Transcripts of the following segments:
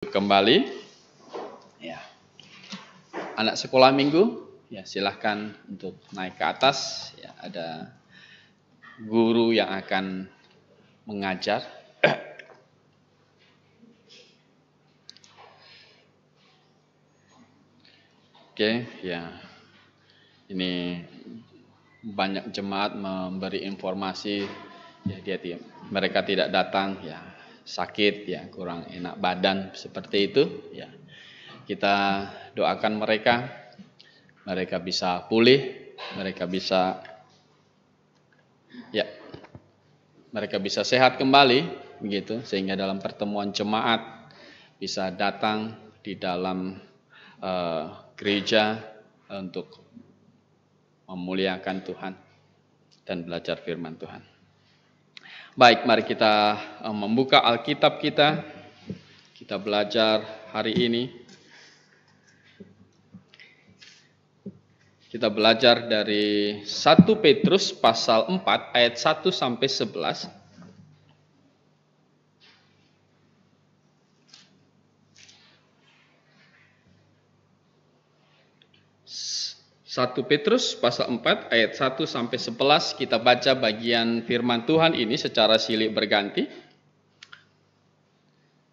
Kembali, ya. Anak sekolah minggu, ya silahkan untuk naik ke atas. Ya, ada guru yang akan mengajar. Oke, ya. Ini banyak jemaat memberi informasi, ya mereka tidak datang, ya sakit, ya kurang enak badan seperti itu, ya. Kita doakan mereka bisa pulih, mereka bisa sehat kembali, begitu, sehingga dalam pertemuan jemaat bisa datang di dalam gereja untuk memuliakan Tuhan dan belajar firman Tuhan. Baik, mari kita membuka Alkitab kita. Kita belajar hari ini. Kita belajar dari 1 Petrus pasal 4 ayat 1 sampai 11. 1 Petrus pasal 4 ayat 1 sampai 11, kita baca bagian firman Tuhan ini secara silih berganti.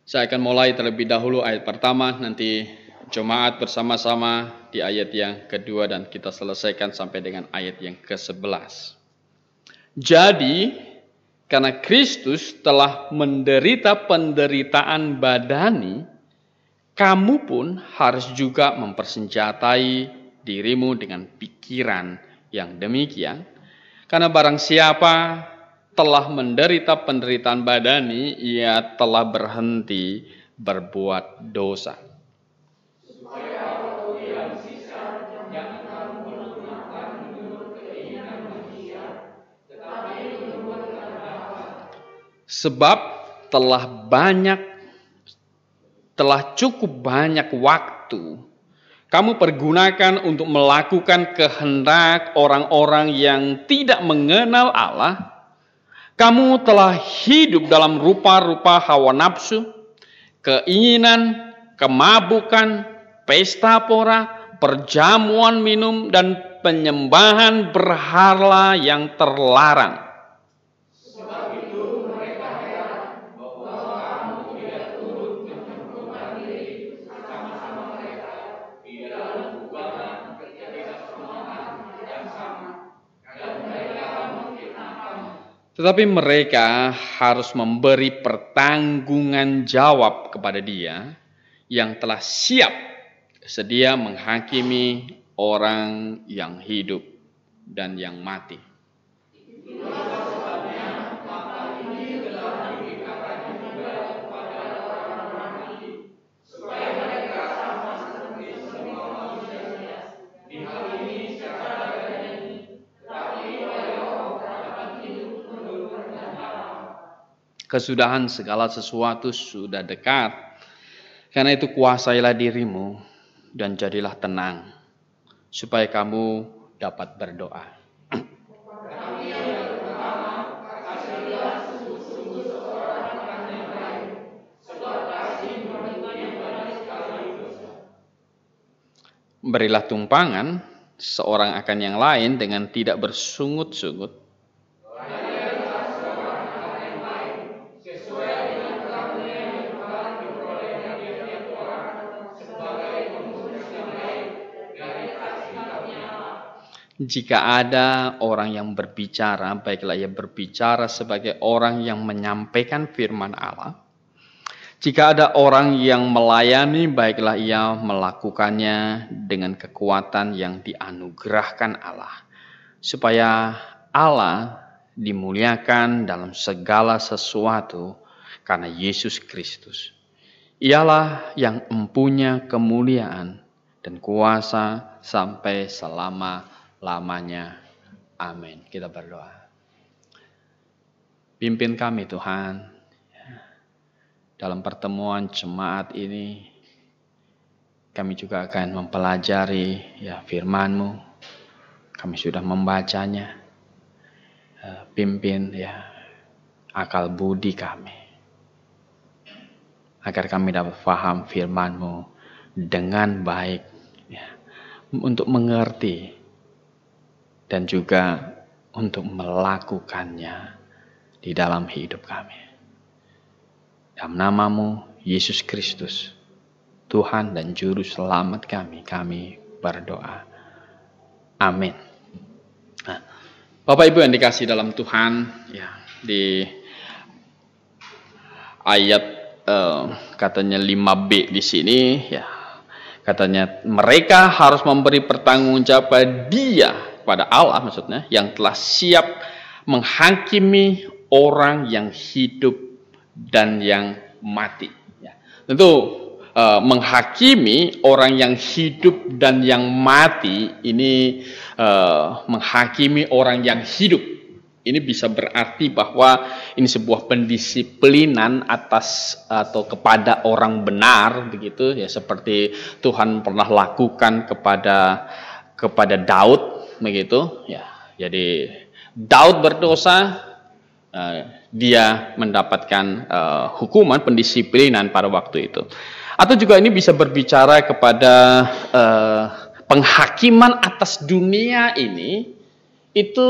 Saya akan mulai terlebih dahulu ayat pertama, nanti jemaat bersama-sama di ayat yang kedua dan kita selesaikan sampai dengan ayat yang ke-11. Jadi, karena Kristus telah menderita penderitaan badani, kamu pun harus juga mempersenjatai dirimu dengan pikiran yang demikian. Karena barang siapa telah menderita penderitaan badani, ia telah berhenti berbuat dosa. Sebab telah cukup banyak waktu kamu pergunakan untuk melakukan kehendak orang-orang yang tidak mengenal Allah. Kamu telah hidup dalam rupa-rupa hawa nafsu, keinginan, kemabukan, pesta pora, perjamuan minum, dan penyembahan berhala yang terlarang. Tetapi mereka harus memberi pertanggungan jawab kepada Dia yang telah siap sedia menghakimi orang yang hidup dan yang mati. Kesudahan segala sesuatu sudah dekat. Karena itu kuasailah dirimu dan jadilah tenang, supaya kamu dapat berdoa. Berilah tumpangan seorang akan yang lain dengan tidak bersungut-sungut. Jika ada orang yang berbicara, baiklah ia berbicara sebagai orang yang menyampaikan firman Allah. Jika ada orang yang melayani, baiklah ia melakukannya dengan kekuatan yang dianugerahkan Allah, supaya Allah dimuliakan dalam segala sesuatu karena Yesus Kristus. Ialah yang empunya kemuliaan dan kuasa sampai selama-lamanya. Amin. Kita berdoa. Pimpin kami Tuhan dalam pertemuan jemaat ini. Kami juga akan mempelajari firman-Mu. Kami sudah membacanya. Pimpin akal budi kami. agar kami dapat paham firman-Mu dengan baik, ya, untuk mengerti dan juga untuk melakukannya di dalam hidup kami. Dalam nama-Mu, Yesus Kristus, Tuhan dan Juru Selamat kami berdoa. Amin. Nah, Bapak Ibu yang dikasihi dalam Tuhan, ya, di ayat katanya 5b di sini, ya, katanya mereka harus memberi pertanggungjawab pada Allah, maksudnya, yang telah siap menghakimi orang yang hidup dan yang mati. Ya. Tentu menghakimi orang yang hidup dan yang mati ini, menghakimi orang yang hidup ini bisa berarti bahwa ini sebuah pendisiplinan atas atau kepada orang benar, begitu ya, seperti Tuhan pernah lakukan kepada Daud, begitu ya. Jadi Daud berdosa, dia mendapatkan hukuman pendisiplinan pada waktu itu. Atau juga ini bisa berbicara kepada penghakiman atas dunia ini, itu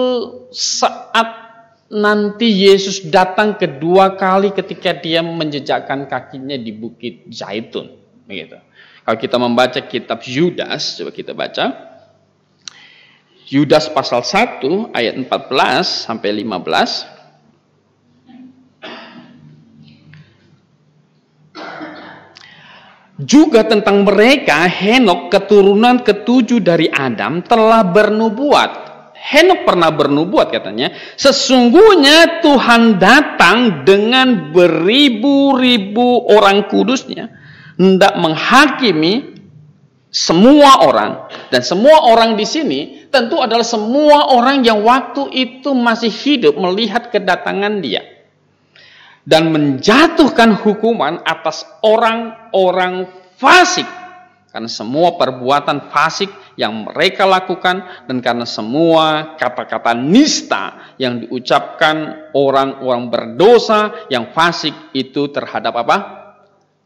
saat nanti Yesus datang kedua kali ketika dia menjejakkan kakinya di Bukit Zaitun, begitu. Kalau kita membaca kitab Yudas, coba kita baca Yudas pasal 1 ayat 14 sampai 15. Juga tentang mereka, Henok keturunan ketujuh dari Adam telah bernubuat. Henok pernah bernubuat, katanya, sesungguhnya Tuhan datang dengan beribu-ribu orang kudusnya, hendak menghakimi semua orang. Dan semua orang di sini tentu adalah semua orang yang waktu itu masih hidup melihat kedatangan dia. Dan menjatuhkan hukuman atas orang-orang fasik. Karena semua perbuatan fasik yang mereka lakukan, dan karena semua kata-kata nista yang diucapkan orang-orang berdosa yang fasik itu terhadap apa?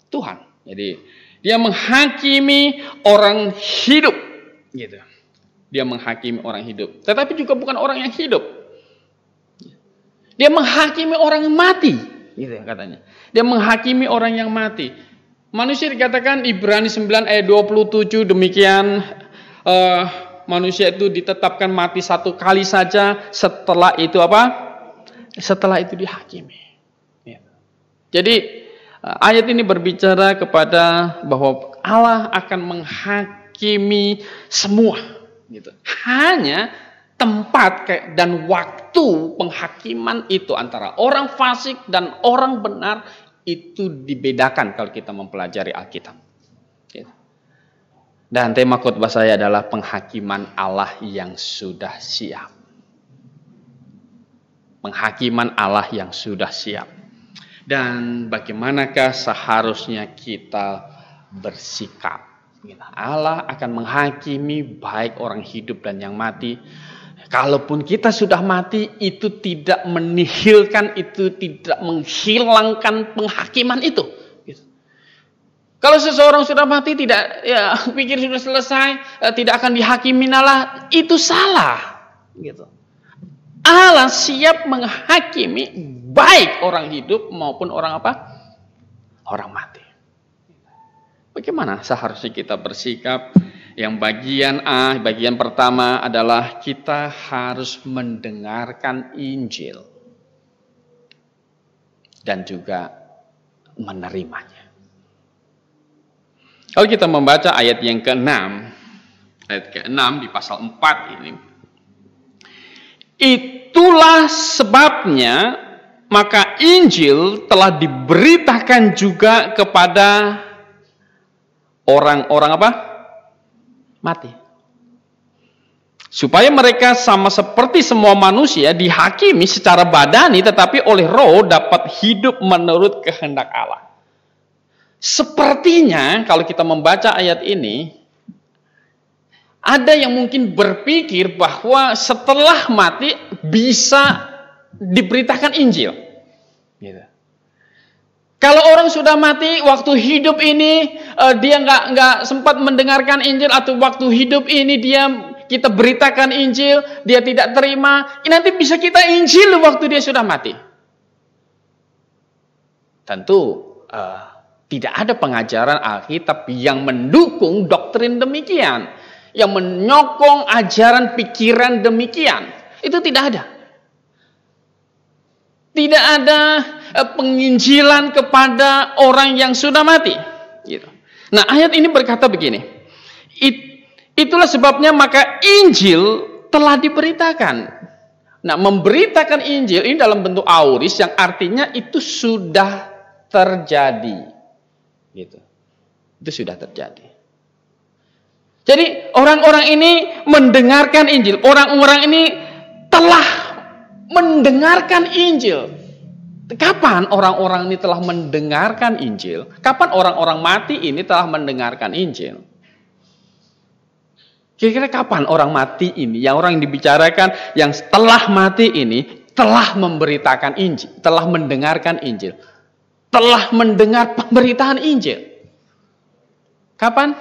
Tuhan. Jadi dia menghakimi orang hidup, gitu. Dia menghakimi orang hidup, tetapi juga bukan orang yang hidup. Dia menghakimi orang yang mati, gitu katanya. Dia menghakimi orang yang mati. Manusia dikatakan Ibrani 9 ayat 27 demikian, manusia itu ditetapkan mati satu kali saja, setelah itu apa? Setelah itu dihakimi. Ya. Jadi ayat ini berbicara kepada bahwa Allah akan menghakimi semua, gitu. Hanya tempat dan waktu penghakiman itu antara orang fasik dan orang benar itu dibedakan kalau kita mempelajari Alkitab. Dan tema khotbah saya adalah penghakiman Allah yang sudah siap. Penghakiman Allah yang sudah siap. Dan bagaimanakah seharusnya kita bersikap? Allah akan menghakimi baik orang hidup dan yang mati. Kalaupun kita sudah mati, itu tidak menihilkan, itu tidak menghilangkan penghakiman itu. Gitu. Kalau seseorang sudah mati, tidak, ya, pikir sudah selesai, tidak akan dihakimi Allah, itu salah. Gitu. Allah siap menghakimi baik orang hidup maupun orang apa? Orang mati. Bagaimana seharusnya kita bersikap? Yang bagian A, bagian pertama adalah kita harus mendengarkan Injil dan juga menerimanya. Kalau kita membaca ayat yang ke-6, ayat ke-6 di pasal 4 ini, itulah sebabnya maka Injil telah diberitakan juga kepada orang-orang apa? Mati. Supaya mereka sama seperti semua manusia dihakimi secara badani, tetapi oleh roh dapat hidup menurut kehendak Allah. Sepertinya kalau kita membaca ayat ini, ada yang mungkin berpikir bahwa setelah mati bisa diberitakan Injil. Gitu. Kalau orang sudah mati, waktu hidup ini dia nggak sempat mendengarkan Injil, atau waktu hidup ini kita beritakan Injil, dia tidak terima, nanti bisa kita Injil waktu dia sudah mati. Tentu tidak ada pengajaran Alkitab yang mendukung doktrin demikian, yang menyokong ajaran pikiran demikian. Itu tidak ada. Tidak ada penginjilan kepada orang yang sudah mati. Gitu. Nah, ayat ini berkata begini. Itulah sebabnya maka Injil telah diberitakan. Nah, memberitakan Injil ini dalam bentuk aorist yang artinya itu sudah terjadi. Gitu. Itu sudah terjadi. Jadi orang-orang ini mendengarkan Injil. Orang-orang ini telah mendengarkan Injil. Kapan orang-orang ini telah mendengarkan Injil? Kapan orang-orang mati ini telah mendengarkan Injil? Kira-kira kapan orang mati ini, yang orang yang dibicarakan, yang setelah mati ini, telah memberitakan Injil, telah mendengarkan Injil, telah mendengar pemberitaan Injil? Kapan?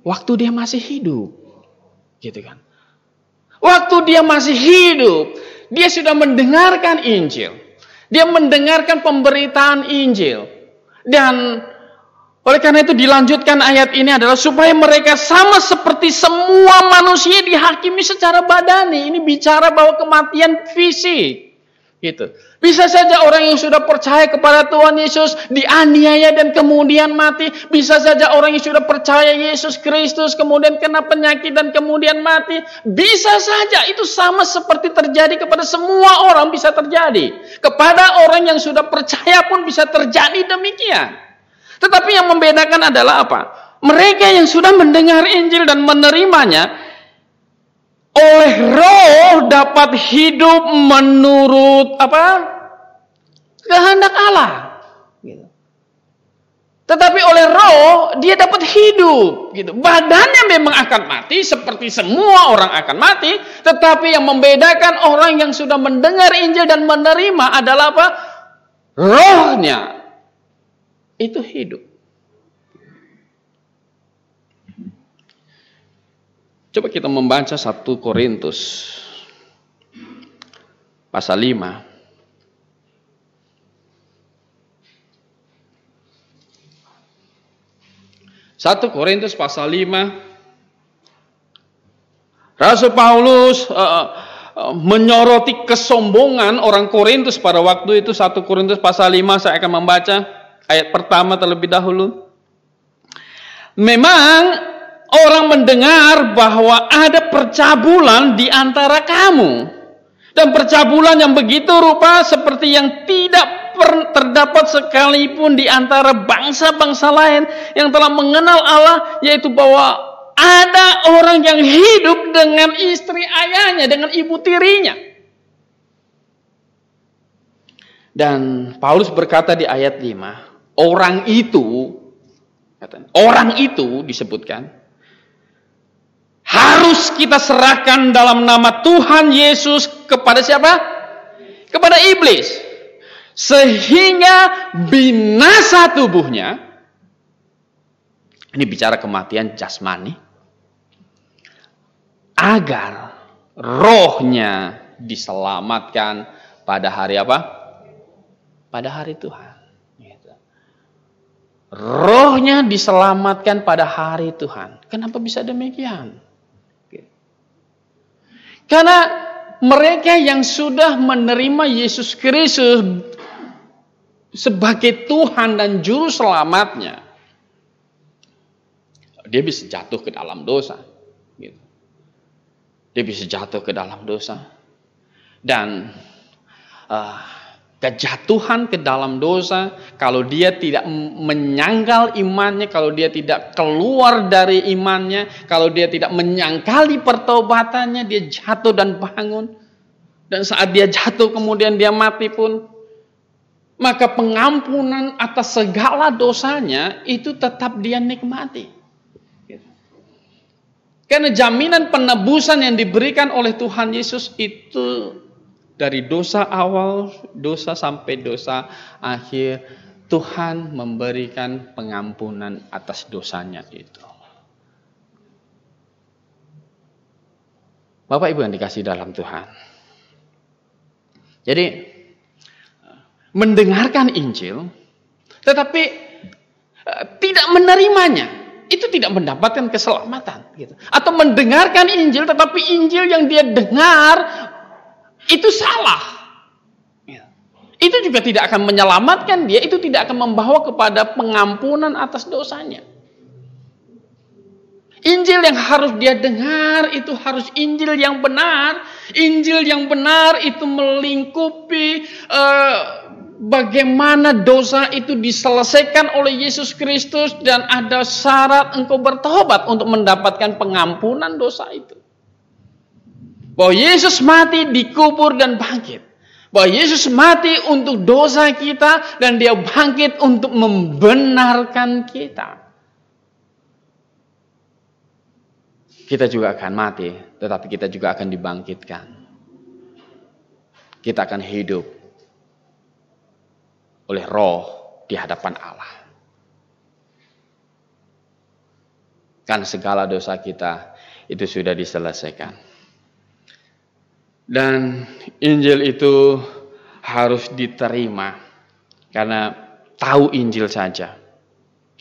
Waktu dia masih hidup. Gitu kan? Waktu dia masih hidup, dia sudah mendengarkan Injil. Dia mendengarkan pemberitaan Injil. Dan oleh karena itu dilanjutkan ayat ini adalah supaya mereka sama seperti semua manusia dihakimi secara badani. Ini bicara bahwa kematian fisik. Gitu. Bisa saja orang yang sudah percaya kepada Tuhan Yesus dianiaya dan kemudian mati. Bisa saja orang yang sudah percaya Yesus Kristus kemudian kena penyakit dan kemudian mati. Bisa saja itu sama seperti terjadi kepada semua orang, bisa terjadi. Kepada orang yang sudah percaya pun bisa terjadi demikian. Tetapi yang membedakan adalah apa? Mereka yang sudah mendengar Injil dan menerimanya oleh roh dapat hidup menurut apa? Kehendak Allah. Gitu. Tetapi oleh roh dia dapat hidup. Gitu. Badannya memang akan mati seperti semua orang akan mati. Tetapi yang membedakan orang yang sudah mendengar Injil dan menerima adalah apa? Rohnya itu hidup. Coba kita membaca 1 Korintus pasal 5. 1 Korintus pasal 5. Rasul Paulus menyoroti kesombongan orang Korintus pada waktu itu. 1 Korintus pasal 5, saya akan membaca ayat pertama terlebih dahulu. Memang orang mendengar bahwa ada percabulan di antara kamu. Dan percabulan yang begitu rupa seperti yang tidak terdapat sekalipun di antara bangsa-bangsa lain yang telah mengenal Allah, yaitu bahwa ada orang yang hidup dengan istri ayahnya, dengan ibu tirinya. Dan Paulus berkata di ayat 5, orang itu disebutkan harus kita serahkan dalam nama Tuhan Yesus kepada siapa? Kepada iblis. Sehingga binasa tubuhnya. Ini bicara kematian jasmani. Agar rohnya diselamatkan pada hari apa? Pada hari Tuhan. Rohnya diselamatkan pada hari Tuhan. Kenapa bisa demikian? Karena mereka yang sudah menerima Yesus Kristus sebagai Tuhan dan Juru Selamatnya, dia bisa jatuh ke dalam dosa. Dia bisa jatuh ke dalam dosa. Dan kejatuhan ke dalam dosa, kalau dia tidak menyangkal imannya, kalau dia tidak keluar dari imannya, kalau dia tidak menyangkali pertobatannya, dia jatuh dan bangun. Dan saat dia jatuh kemudian dia mati pun, maka pengampunan atas segala dosanya itu tetap dia nikmati. Karena jaminan penebusan yang diberikan oleh Tuhan Yesus itu dari dosa awal, dosa sampai dosa akhir, Tuhan memberikan pengampunan atas dosanya itu. Bapak Ibu yang dikasihi dalam Tuhan. Jadi mendengarkan Injil tetapi tidak menerimanya, itu tidak mendapatkan keselamatan gitu. Atau mendengarkan Injil tetapi Injil yang dia dengar itu salah. Itu juga tidak akan menyelamatkan dia, itu tidak akan membawa kepada pengampunan atas dosanya. Injil yang harus dia dengar itu harus Injil yang benar. Injil yang benar itu melingkupi bagaimana dosa itu diselesaikan oleh Yesus Kristus dan ada syarat engkau bertobat untuk mendapatkan pengampunan dosa itu. Bahwa Yesus mati, dikubur dan bangkit. Bahwa Yesus mati untuk dosa kita dan dia bangkit untuk membenarkan kita. Kita juga akan mati, tetapi kita juga akan dibangkitkan. Kita akan hidup oleh Roh di hadapan Allah. Karena segala dosa kita itu sudah diselesaikan. Dan Injil itu harus diterima. Karena tahu Injil saja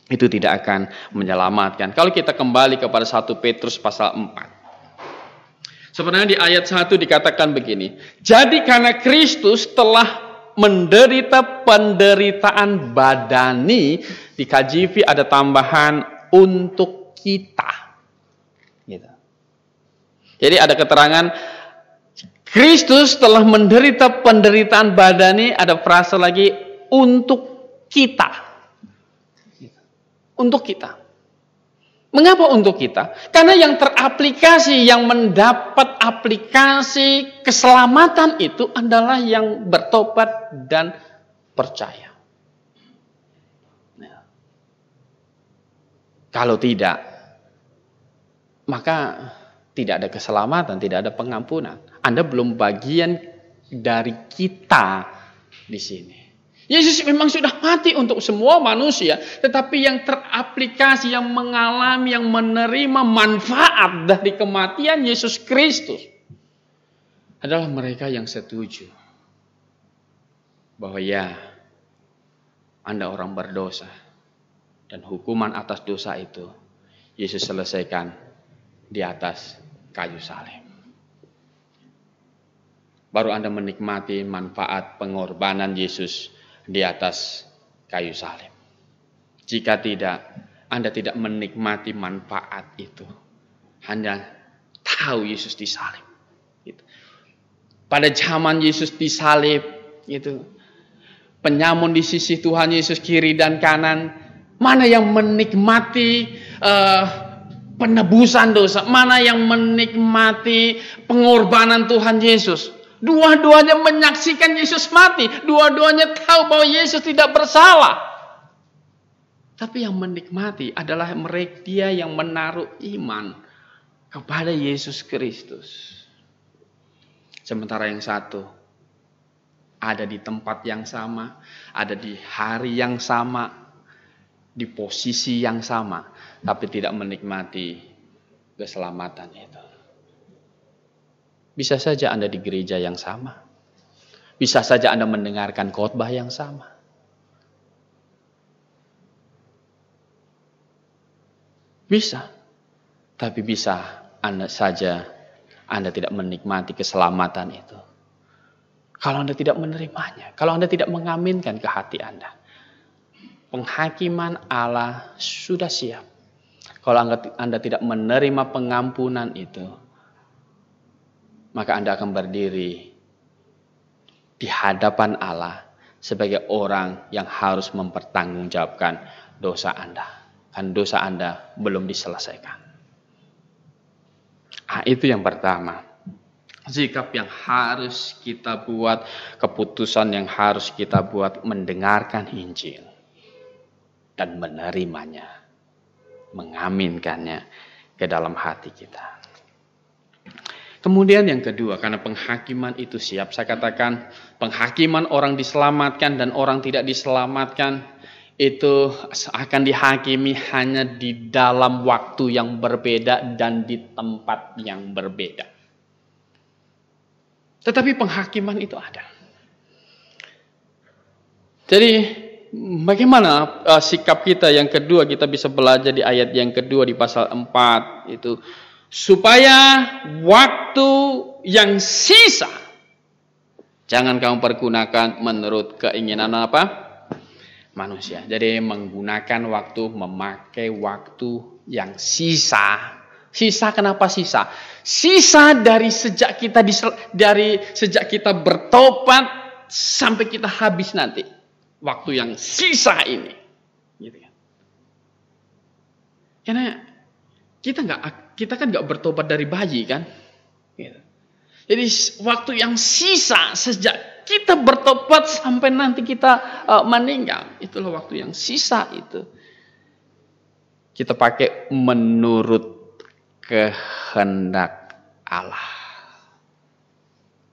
itu tidak akan menyelamatkan. Kalau kita kembali kepada 1 Petrus pasal 4. Sebenarnya di ayat 1 dikatakan begini. Jadi karena Kristus telah menderita penderitaan badani, di KJV ada tambahan untuk kita. Gitu. Jadi ada keterangan Kristus telah menderita penderitaan badani, ada frase lagi untuk kita. Untuk kita. Mengapa untuk kita? Karena yang teraplikasi, yang mendapat aplikasi keselamatan itu adalah yang bertobat dan percaya. Nah, kalau tidak, maka tidak ada keselamatan, tidak ada pengampunan. Anda belum bagian dari kita di sini. Yesus memang sudah mati untuk semua manusia, tetapi yang teraplikasi, yang mengalami, yang menerima manfaat dari kematian Yesus Kristus adalah mereka yang setuju bahwa ya, Anda orang berdosa dan hukuman atas dosa itu Yesus selesaikan di atas kayu salib. Baru Anda menikmati manfaat pengorbanan Yesus di atas kayu salib. Jika tidak, Anda tidak menikmati manfaat itu. Anda tahu Yesus disalib. Gitu. Pada zaman Yesus disalib, gitu, penyamun di sisi Tuhan Yesus kiri dan kanan, mana yang menikmati penebusan dosa, mana yang menikmati pengorbanan Tuhan Yesus? Dua-duanya menyaksikan Yesus mati. Dua-duanya tahu bahwa Yesus tidak bersalah. Tapi yang menikmati adalah mereka dia yang menaruh iman kepada Yesus Kristus. Sementara yang satu ada di tempat yang sama, ada di hari yang sama, di posisi yang sama, tapi tidak menikmati keselamatan itu. Bisa saja Anda di gereja yang sama. Bisa saja Anda mendengarkan khotbah yang sama. Bisa. Tapi bisa Anda tidak menikmati keselamatan itu. Kalau Anda tidak menerimanya. Kalau Anda tidak mengaminkan ke hati Anda. Penghakiman Allah sudah siap. Kalau Anda tidak menerima pengampunan itu, maka Anda akan berdiri di hadapan Allah sebagai orang yang harus mempertanggungjawabkan dosa Anda. Kan dosa Anda belum diselesaikan. Itu yang pertama. Sikap yang harus kita buat, keputusan yang harus kita buat, mendengarkan Injil dan menerimanya, mengaminkannya ke dalam hati kita. Kemudian yang kedua, karena penghakiman itu siap. Saya katakan penghakiman orang diselamatkan dan orang tidak diselamatkan itu akan dihakimi hanya di dalam waktu yang berbeda dan di tempat yang berbeda. Tetapi penghakiman itu ada. Jadi bagaimana sikap kita yang kedua, kita bisa belajar di ayat yang kedua di pasal 4 itu. Supaya waktu yang sisa jangan kamu pergunakan menurut keinginan apa? Manusia. Jadi menggunakan waktu, memakai waktu yang sisa. Sisa kenapa sisa? Sisa dari sejak kita bertobat sampai kita habis nanti. Waktu yang sisa ini. Gitu kan. Karena kita kan nggak bertobat dari bayi kan. Gitu. Jadi waktu yang sisa sejak kita bertobat sampai nanti kita meninggal. Itulah waktu yang sisa itu. Kita pakai menurut kehendak Allah.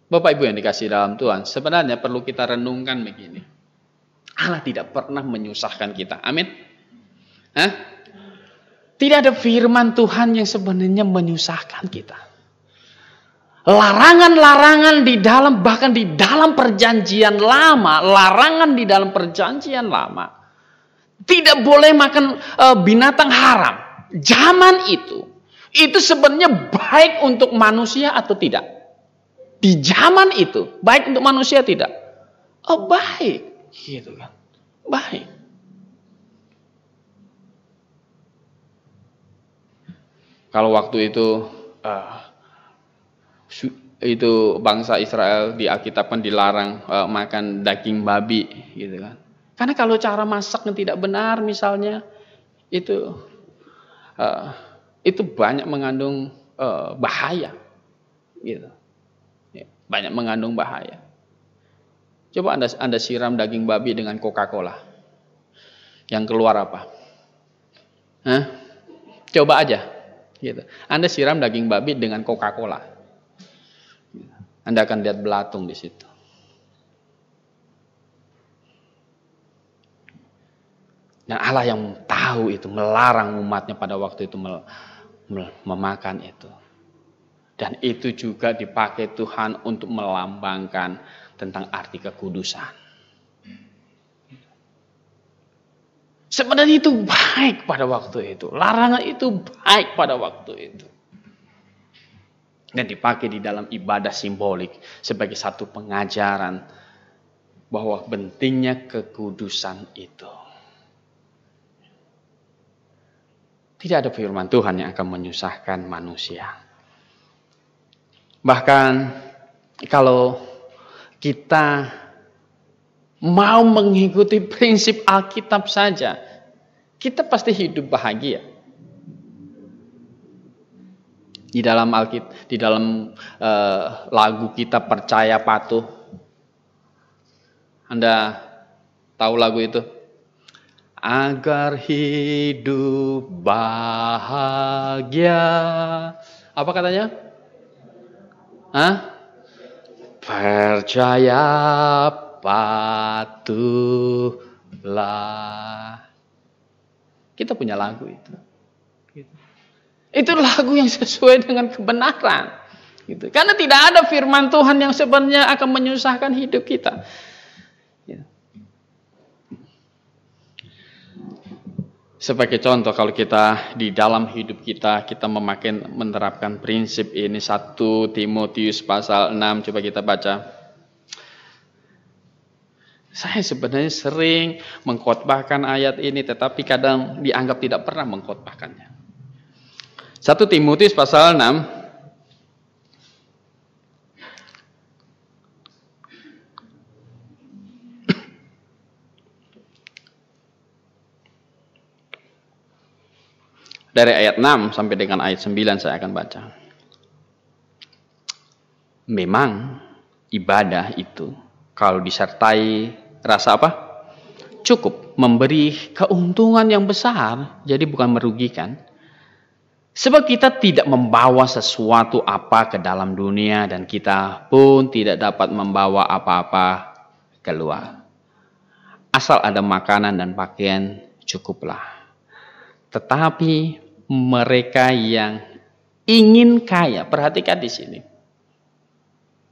Bapak Ibu yang dikasihi dalam Tuhan, sebenarnya perlu kita renungkan begini. Allah tidak pernah menyusahkan kita. Amin. Hah? Tidak ada firman Tuhan yang sebenarnya menyusahkan kita. Larangan-larangan bahkan di dalam perjanjian lama, larangan di dalam perjanjian lama. Tidak boleh makan binatang haram. Zaman itu sebenarnya baik untuk manusia atau tidak? Di zaman itu, baik untuk manusia tidak? Oh, baik. Gitu kan. Baik. Kalau waktu itu bangsa Israel di Alkitab kan dilarang makan daging babi, gitu kan? Karena kalau cara masaknya tidak benar, misalnya itu banyak mengandung bahaya, gitu. Banyak mengandung bahaya. Coba anda siram daging babi dengan Coca-Cola, yang keluar apa? Hah? Coba aja. Gitu. Anda siram daging babi dengan Coca-Cola, Anda akan lihat belatung di situ. Dan Allah yang tahu itu melarang umatnya pada waktu itu memakan itu. Dan itu juga dipakai Tuhan untuk melambangkan tentang arti kekudusan. Sebenarnya itu baik pada waktu itu. Larangan itu baik pada waktu itu. Dan dipakai di dalam ibadah simbolik sebagai satu pengajaran bahwa pentingnya kekudusan itu. Tidak ada firman Tuhan yang akan menyusahkan manusia. Bahkan kalau kita mau mengikuti prinsip Alkitab saja, kita pasti hidup bahagia. Di dalam lagu kita Percaya Patuh, Anda tahu lagu itu? Agar hidup bahagia. Apa katanya? Percaya patuhlah. Kita punya lagu itu. Itu lagu yang sesuai dengan kebenaran. Gitu. Karena tidak ada firman Tuhan yang sebenarnya akan menyusahkan hidup kita. Sebagai contoh, kalau kita di dalam hidup kita menerapkan prinsip ini, 1 Timotius pasal 6, coba kita baca. Saya sebenarnya sering mengkhotbahkan ayat ini, tetapi kadang dianggap tidak pernah mengkhotbahkannya. 1 Timotius pasal 6. Dari ayat 6 sampai dengan ayat 9 saya akan baca. Memang ibadah itu kalau disertai rasa apa? Cukup memberi keuntungan yang besar, jadi bukan merugikan. Sebab kita tidak membawa sesuatu apa ke dalam dunia dan kita pun tidak dapat membawa apa-apa keluar. Asal ada makanan dan pakaian cukuplah. Tetapi mereka yang ingin kaya, perhatikan di sini.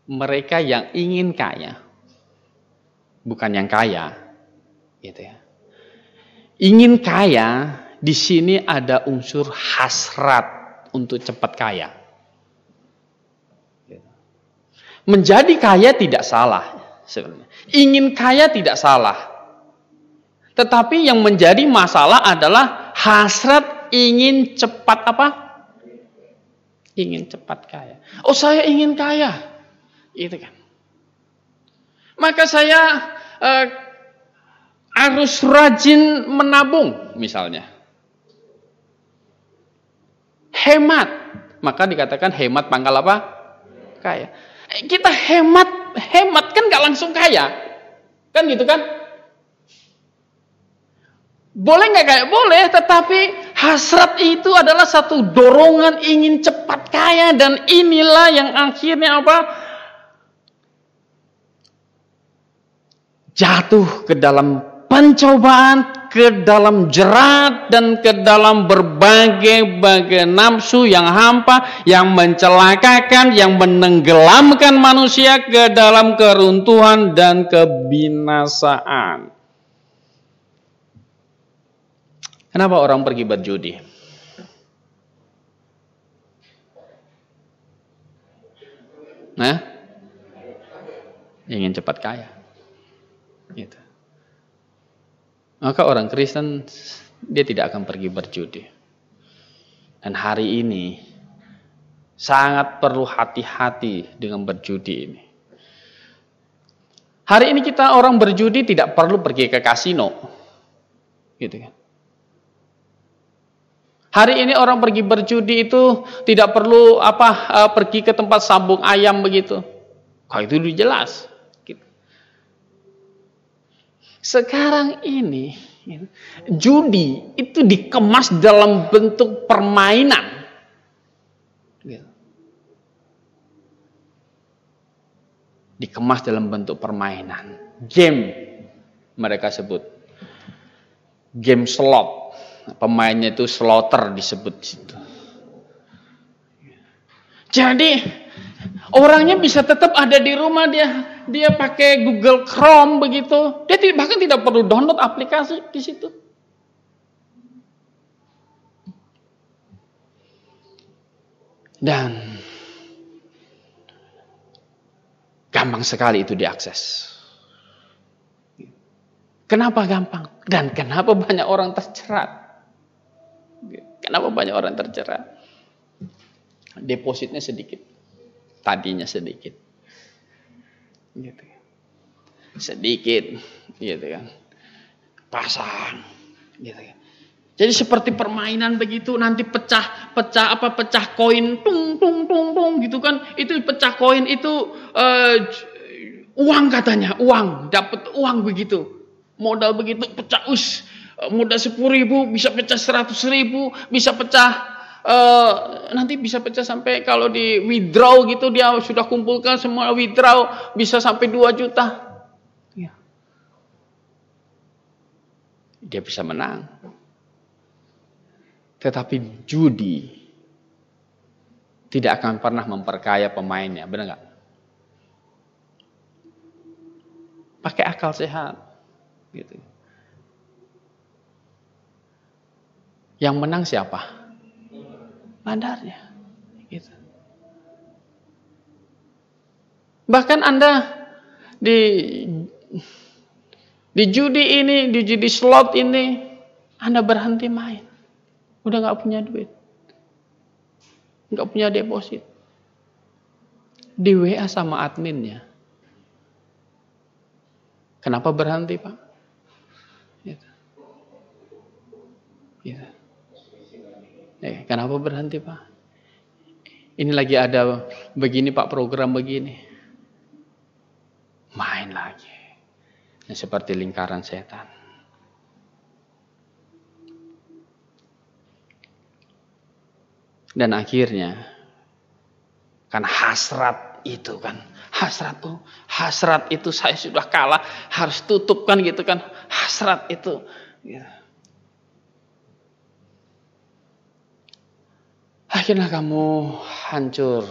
Mereka yang ingin kaya, bukan yang kaya, gitu ya. Ingin kaya, di sini ada unsur hasrat untuk cepat kaya. Menjadi kaya tidak salah sebenarnya. Ingin kaya tidak salah. Tetapi yang menjadi masalah adalah hasrat ingin cepat apa? Ingin cepat kaya. Oh, saya ingin kaya. Itu kan. Maka saya harus rajin menabung misalnya. Hemat. Maka dikatakan hemat pangkal apa? Kaya. Kita hemat kan gak langsung kaya. Kan gitu kan? Boleh gak kaya? Boleh, tetapi hasrat itu adalah satu dorongan ingin cepat kaya. Dan inilah yang akhirnya apa? Jatuh ke dalam pencobaan, ke dalam jerat, dan ke dalam berbagai-bagai nafsu yang hampa, yang mencelakakan, yang menenggelamkan manusia ke dalam keruntuhan dan kebinasaan. Kenapa orang pergi berjudi? Nah, ingin cepat kaya. Gitu. Maka orang Kristen dia tidak akan pergi berjudi. Dan hari ini sangat perlu hati-hati dengan berjudi ini. Hari ini kita orang berjudi tidak perlu pergi ke kasino. Gitu kan. Hari ini orang pergi berjudi itu tidak perlu pergi ke tempat sambung ayam begitu. Kalau itu udah jelas. Sekarang ini judi itu dikemas dalam bentuk permainan. Dikemas dalam bentuk permainan. Game mereka sebut. Game slot. Pemainnya itu slotter disebut situ. Jadi orangnya bisa tetap ada di rumah, dia pakai Google Chrome begitu. Dia bahkan tidak perlu download aplikasi di situ. Dan gampang sekali itu diakses. Kenapa gampang? Dan kenapa banyak orang terjerat? Kenapa banyak orang terjerat? Depositnya sedikit. Tadinya sedikit. Gitu. Sedikit, gitu kan. Pasang, gitu kan. Jadi seperti permainan begitu, nanti pecah koin, tung gitu kan. Itu pecah koin itu uang katanya, dapat uang begitu. Modal begitu pecah modal 10.000 bisa pecah 100.000, bisa pecah nanti bisa pecah sampai kalau di withdraw gitu, dia sudah kumpulkan semua withdraw bisa sampai 2 juta. Ya. Dia bisa menang. Tetapi judi tidak akan pernah memperkaya pemainnya, benar nggak? Pakai akal sehat, gitu. Yang menang siapa? Bandarnya, gitu. Bahkan Anda di judi ini, di judi slot ini, Anda berhenti main, udah nggak punya duit, nggak punya deposit, di WA sama adminnya. Kenapa berhenti, Pak? Gitu. Gitu. Kenapa berhenti, Pak? Ini lagi ada begini, Pak, program begini. Main lagi. Ini seperti lingkaran setan. Dan akhirnya, kan hasrat itu kan, hasrat itu saya sudah kalah, harus tutup kan gitu kan, hasrat itu. Akhirnya kamu hancur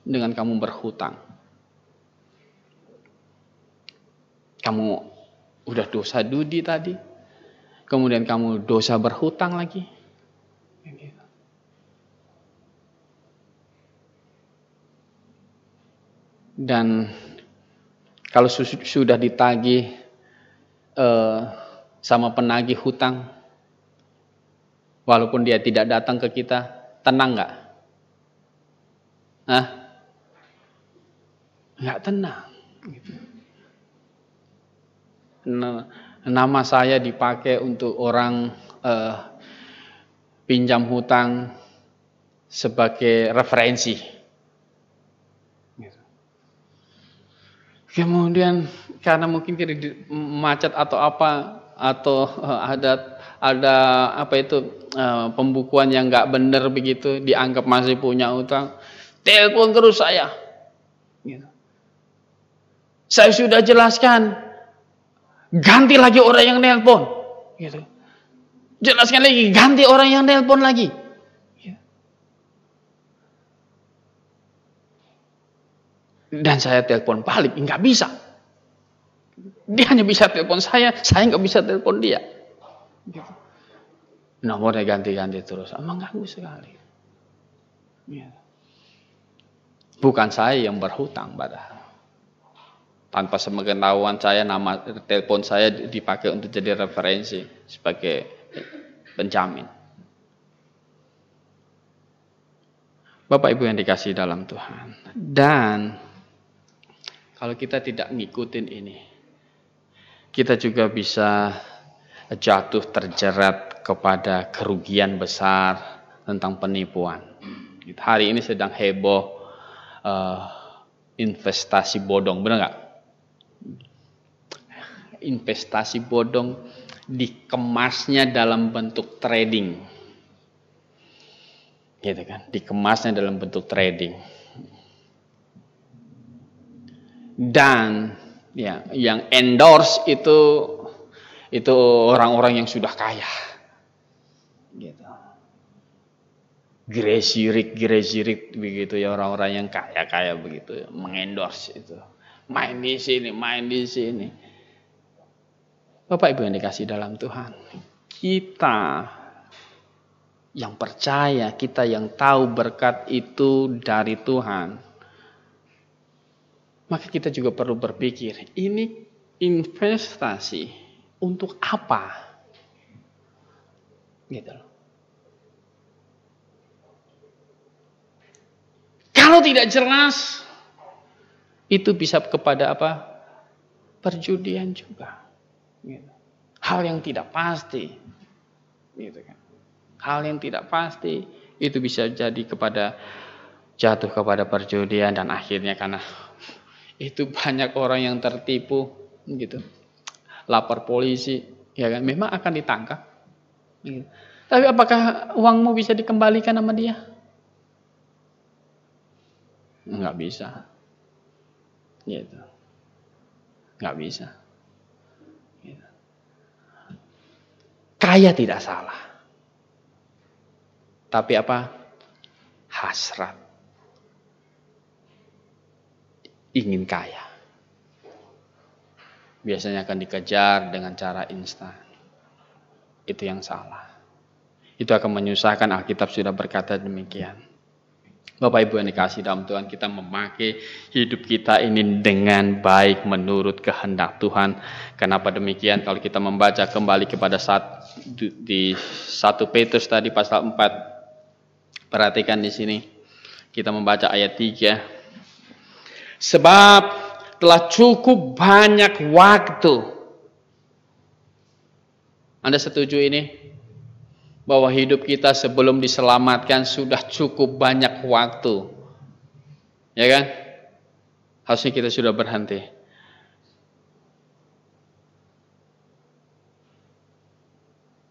dengan kamu berhutang. Kamu udah dosa judi tadi, kemudian kamu dosa berhutang lagi. Dan kalau sudah ditagih sama penagih hutang, walaupun dia tidak datang ke kita, tenang nggak? Nggak tenang. Nama saya dipakai untuk orang pinjam hutang sebagai referensi. Kemudian karena mungkin macet atau apa, atau ada apa itu pembukuan yang nggak benar begitu, dianggap masih punya utang, telepon terus saya. Saya sudah jelaskan, ganti lagi orang yang nelpon. Jelaskan lagi, ganti orang yang nelpon lagi. Dan saya telepon balik, nggak bisa. Dia hanya bisa telepon saya nggak bisa telepon dia. Nomornya ganti-ganti terus, mengganggu sekali. Bukan saya yang berhutang padahal. Tanpa sepengetahuan saya, nama telepon saya dipakai untuk jadi referensi sebagai penjamin. Bapak Ibu yang dikasihi dalam Tuhan. Dan kalau kita tidak ngikutin ini, kita juga bisa jatuh terjerat kepada kerugian besar tentang penipuan. Hari ini sedang heboh investasi bodong, benar nggak? Investasi bodong dikemasnya dalam bentuk trading, gitu kan? Dikemasnya dalam bentuk trading. Dan ya, yang endorse itu orang-orang yang sudah kaya, gitu. Gerezirik begitu ya, orang-orang yang kaya begitu, mengendorse itu, main di sini. Bapak Ibu yang dikasih dalam Tuhan, kita yang percaya, kita yang tahu berkat itu dari Tuhan, maka kita juga perlu berpikir, ini investasi untuk apa? Gitu loh. Kalau tidak jelas, itu bisa kepada apa? Perjudian juga. Gitu. Hal yang tidak pasti. Gitu kan. Hal yang tidak pasti itu bisa jadi jatuh kepada perjudian, dan akhirnya karena itu banyak orang yang tertipu, gitu, lapor polisi, ya kan, memang akan ditangkap. Gitu. Tapi apakah uangmu bisa dikembalikan sama dia? Nggak bisa. Gitu. Nggak bisa. Gitu. Kaya tidak salah. Tapi apa? Hasrat. Ingin kaya. Biasanya akan dikejar dengan cara instan. Itu yang salah. Itu akan menyusahkan. Alkitab sudah berkata demikian. Bapak Ibu yang dikasih dalam Tuhan, kita memakai hidup kita ini dengan baik menurut kehendak Tuhan. Kenapa demikian? Kalau kita membaca kembali kepada di 1 Petrus tadi pasal 4, perhatikan di sini. Kita membaca ayat 3. Sebab telah cukup banyak waktu. Anda setuju ini? Bahwa hidup kita sebelum diselamatkan sudah cukup banyak waktu. Ya kan? Harusnya kita sudah berhenti.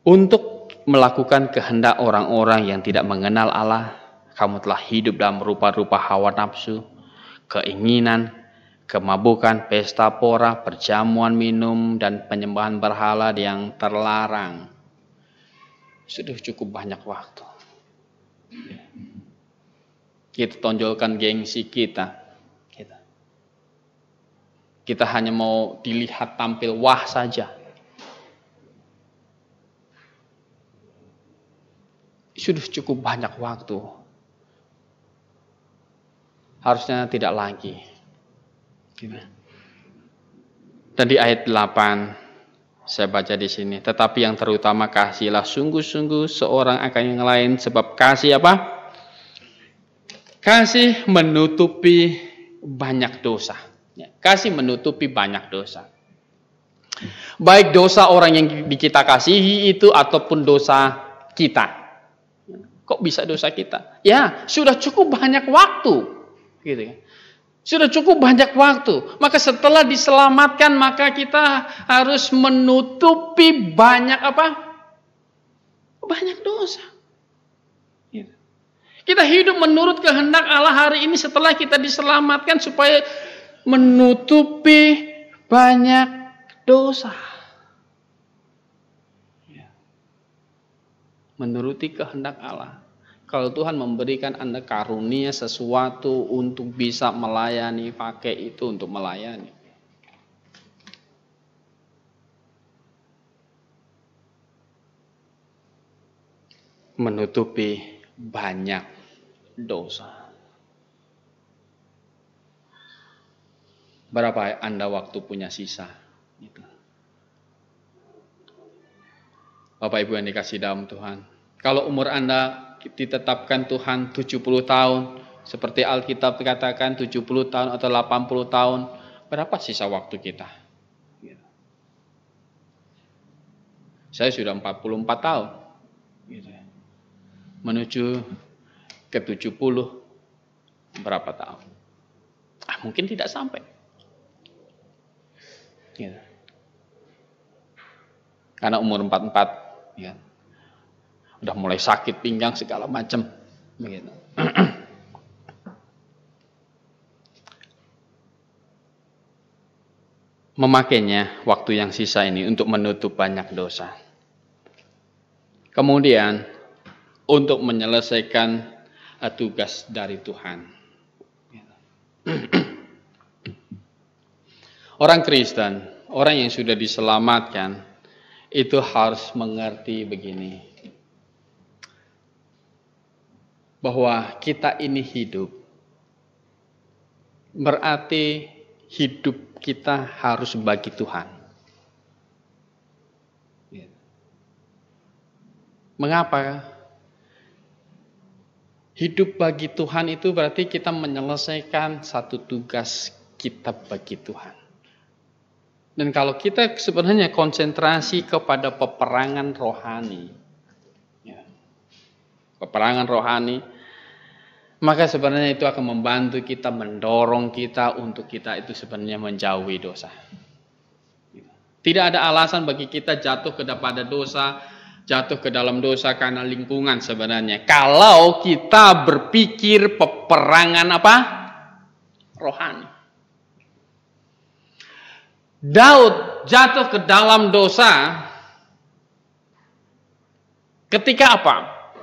Untuk melakukan kehendak orang-orang yang tidak mengenal Allah. Kamu telah hidup dalam rupa-rupa hawa nafsu, keinginan, kemabukan, pesta pora, perjamuan minum, dan penyembahan berhala yang terlarang. Sudah cukup banyak waktu. Kita tonjolkan gengsi kita. Kita hanya mau dilihat tampil wah saja. Sudah cukup banyak waktu. Harusnya tidak lagi. Dan di ayat 8 saya baca di sini, tetapi yang terutama kasihilah sungguh-sungguh seorang akan yang lain, sebab kasih apa? Kasih menutupi banyak dosa. Kasih menutupi banyak dosa. Baik dosa orang yang kita kasihi itu ataupun dosa kita. Kok bisa dosa kita? Ya, sudah cukup banyak waktu. Gitu kan. Sudah cukup banyak waktu. Maka setelah diselamatkan, maka kita harus menutupi banyak apa? Banyak dosa. Gitu. Kita hidup menurut kehendak Allah hari ini setelah kita diselamatkan supaya menutupi banyak dosa. Menuruti kehendak Allah. Kalau Tuhan memberikan Anda karunia sesuatu untuk bisa melayani, pakai itu untuk melayani. Menutupi banyak dosa. Berapa Anda waktu punya sisa? Gitu. Bapak Ibu yang dikasih dalam Tuhan. Kalau umur Anda ditetapkan Tuhan 70 tahun, seperti Alkitab katakan 70 tahun atau 80 tahun, berapa sisa waktu kita? Gitu. Saya sudah 44 tahun. Gitu. Menuju ke 70, berapa tahun? Mungkin tidak sampai. Gitu. Karena umur 44, ya, udah mulai sakit pinggang segala macam, begitu. Memakainya waktu yang sisa ini untuk menutup banyak dosa. Kemudian untuk menyelesaikan tugas dari Tuhan. Orang Kristen, orang yang sudah diselamatkan, itu harus mengerti begini. Bahwa kita ini hidup. Berarti hidup kita harus bagi Tuhan. Mengapa? Hidup bagi Tuhan itu berarti kita menyelesaikan satu tugas kita bagi Tuhan. Dan kalau kita sebenarnya konsentrasi kepada peperangan rohani, ya, peperangan rohani, maka sebenarnya itu akan membantu kita, mendorong kita untuk kita itu sebenarnya menjauhi dosa. Tidak ada alasan bagi kita jatuh kepada dosa, jatuh ke dalam dosa karena lingkungan sebenarnya. Kalau kita berpikir peperangan apa? Rohani. Daud jatuh ke dalam dosa ketika apa?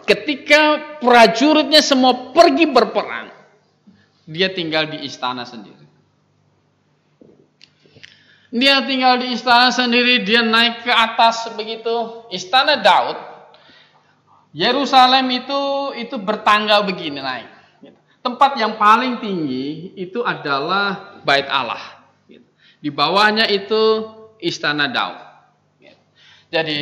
Ketika prajuritnya semua pergi berperang. Dia tinggal di istana sendiri. Dia tinggal di istana sendiri, dia naik ke atas begitu. Istana Daud, Yerusalem itu bertangga begini naik. Tempat yang paling tinggi itu adalah Bait Allah. Di bawahnya itu istana Daud. Jadi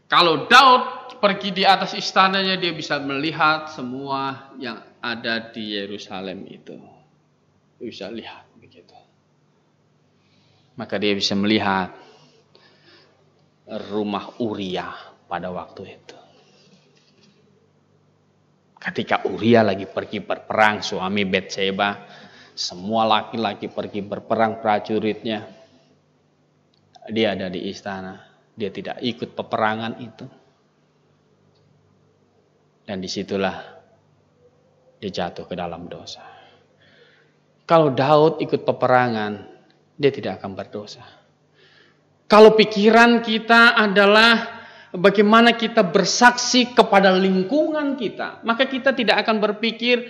kalau Daud pergi di atas istananya, dia bisa melihat semua yang ada di Yerusalem itu. Dia bisa lihat begitu. Maka dia bisa melihat rumah Uria pada waktu itu. Ketika Uria lagi pergi berperang, suami Betseba, semua laki-laki pergi berperang prajuritnya. Dia ada di istana. Dia tidak ikut peperangan itu. Dan disitulah dia jatuh ke dalam dosa. Kalau Daud ikut peperangan, dia tidak akan berdosa. Kalau pikiran kita adalah bagaimana kita bersaksi kepada lingkungan kita, maka kita tidak akan berpikir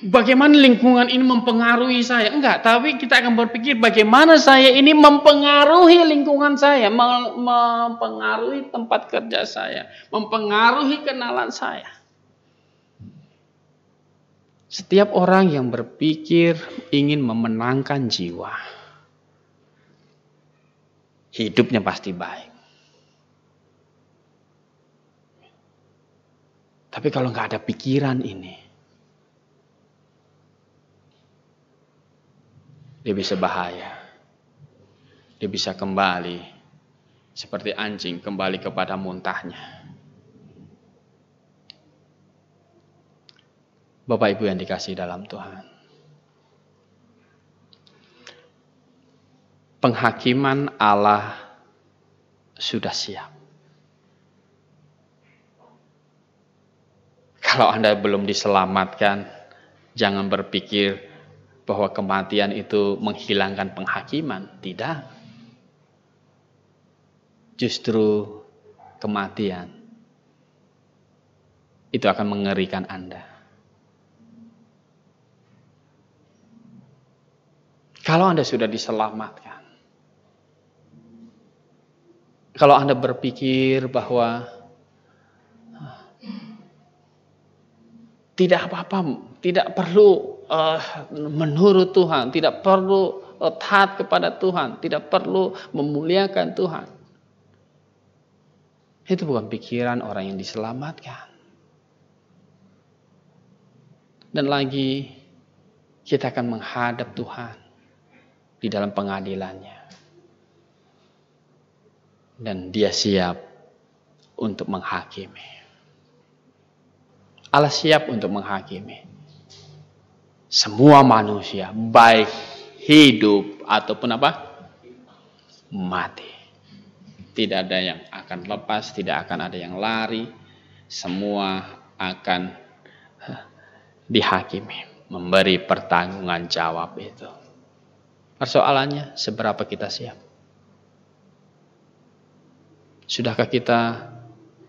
bagaimana lingkungan ini mempengaruhi saya. Enggak, tapi kita akan berpikir bagaimana saya ini mempengaruhi lingkungan saya, mempengaruhi tempat kerja saya, mempengaruhi kenalan saya. Setiap orang yang berpikir ingin memenangkan jiwa, hidupnya pasti baik. Tapi kalau nggak ada pikiran ini, dia bisa bahaya. Dia bisa kembali seperti anjing kembali kepada muntahnya. Bapak Ibu yang dikasihi dalam Tuhan. Penghakiman Allah sudah siap. Kalau Anda belum diselamatkan, jangan berpikir bahwa kematian itu menghilangkan penghakiman. Tidak. Justru kematian itu akan mengerikan Anda. Kalau Anda sudah diselamatkan, kalau Anda berpikir bahwa tidak apa-apa, tidak perlu menurut Tuhan, tidak perlu taat kepada Tuhan, tidak perlu memuliakan Tuhan. Itu bukan pikiran orang yang diselamatkan. Dan lagi, kita akan menghadap Tuhan di dalam pengadilannya. Dan dia siap untuk menghakimi. Allah siap untuk menghakimi semua manusia, baik hidup ataupun apa? Mati. Tidak ada yang akan lepas, tidak akan ada yang lari. Semua akan dihakimi, memberi pertanggungan jawab itu. Persoalannya, seberapa kita siap? Sudahkah kita,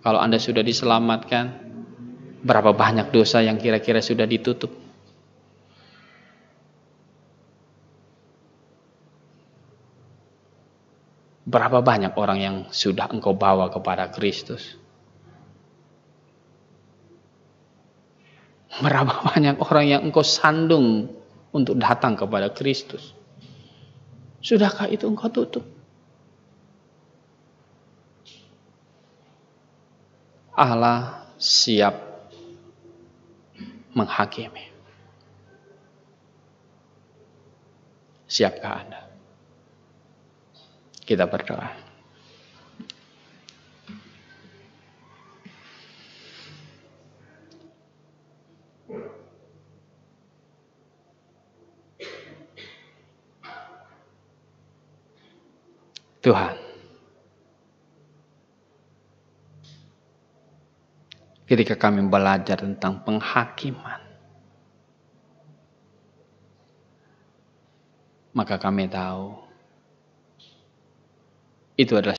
kalau Anda sudah diselamatkan, berapa banyak dosa yang kira-kira sudah ditutup? Berapa banyak orang yang sudah engkau bawa kepada Kristus? Berapa banyak orang yang engkau sandung untuk datang kepada Kristus? Sudahkah itu engkau tutup? Allah siap menghakimi. Siapkah Anda? Kita berdoa. Tuhan, ketika kami belajar tentang penghakiman, maka kami tahu itu adalah